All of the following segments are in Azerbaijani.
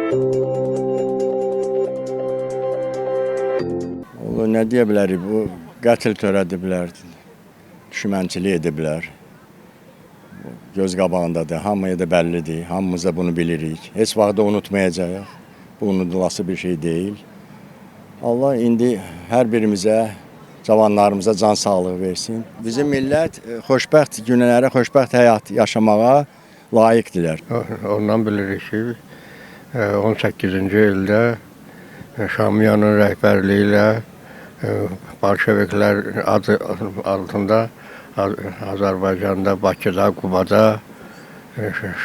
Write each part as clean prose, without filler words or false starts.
O nə deyə bilərik, bu qətl törədiblər, düşmənçilik ediblər. Göz qabağındadır, hamıya da bəllidir, hamımız da bunu bilirik. Heç vaxt da unutmayacağıq, bu unudulası bir şey deyil. Allah indi hər birimizə, cavanlarımıza can sağlığı versin. Bizim millət xoşbəxt günlərə, xoşbəxt həyat yaşamağa layiqdirlər. Ondan bilirik ki, 18-ci ildə Şamiyanın rəhbərliyi ilə Bolşeviklər adı altında Azərbaycanda, Bakıda, Qubada,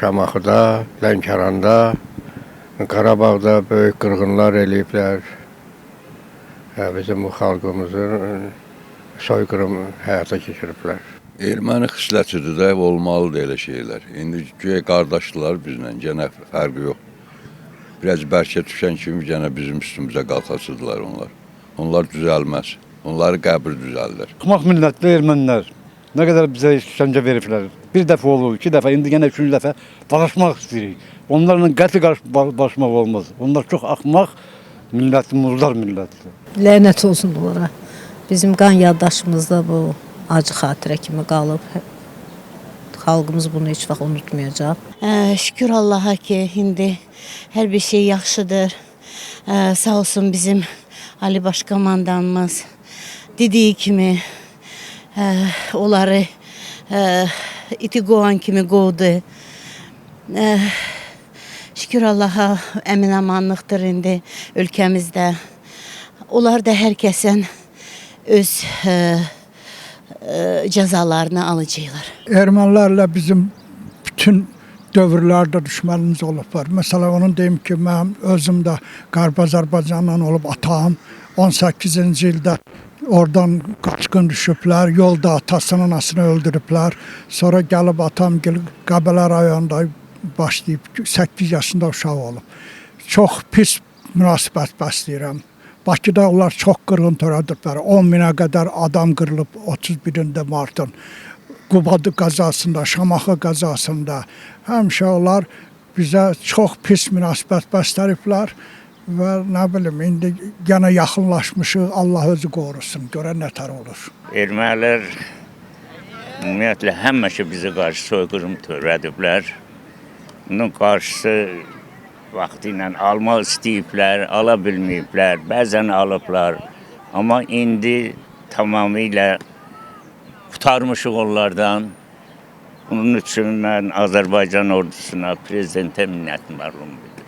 Şamaxıda, Lənkəranda, Qarabağda böyük qırğınlar eləyiblər. Bizim bu xalqımızın soyqırım həyata keçiriblər. Erməni xislətidir də, olmalıdır elə şeylər. İndi güya qardaşdılar bizlə, gənə fərqi yox. Biraz bərkə düşən kimi gənə bizim üstümüzə qalxasıdırlar onlar. Onlar düzəlməz. Onları qəbir düzəldir. Axmaq millətli ermənilər nə qədər bizə işgəncə veriblər. Bir dəfə olur, iki dəfə, indi yenə üçüncü dəfə dalaşmaq istəyirik. Onlarla qətl barışmaq olmaz. Onlar çox axmaq millət, murdar millətdir. Lənət olsun onlara. Bizim qan yaddaşımızda bu acı xatirə kimi qalıb. Xalqımız bunu heç vaxt unutmayacaq. Şükür Allaha ki, indi hər bir şey yaxşıdır. Sağ olsun bizim Ali Başkomandanımız dediyi kimi onları iti qovan kimi qovdu. Şükür Allaha əmin-amanlıqdır indi ölkəmizdə. Onlar da hər kəsin öz cəzalarını alacaqlar. Ermənilərlə bizim bütün dövrlərdə düşmənimiz olublar. Məsələn, onu deyim ki, mən özüm də Qərb Azərbaycandan olub atam 18-ci ildə oradan qaçqın düşüblər, yolda atasını, anasını öldürüblər. Sonra gəlib atam Qəbələ rayonunda başlayıb 8 yaşında uşaq olub. Çox pis münasibət bəsləyirəm. Bakıda onlar çox qırğın törədiblər. 10 minə qədər adam qırılıb 31-də martın. Qubadı qəzasında, Şamaxı qəzasında. Həmişə onlar bizə çox pis münasibət bəsləyiblər. Və nə bilim, indi yenə yaxınlaşmışıq, Allah özü qorusun, görən nətər olur. Ermənilər ümumiyyətlə həmişə bizə qarşı soyqırım törədiblər. Bunun qarşısı vaxtı ilə almaq istəyiblər, ala bilməyiblər, bəzən alıblar. Amma indi tamamilə qurtarmışıq onlardan. Bunun üçün mən Azərbaycan ordusuna, prezidentə minnətdarlığımı bildirirəm.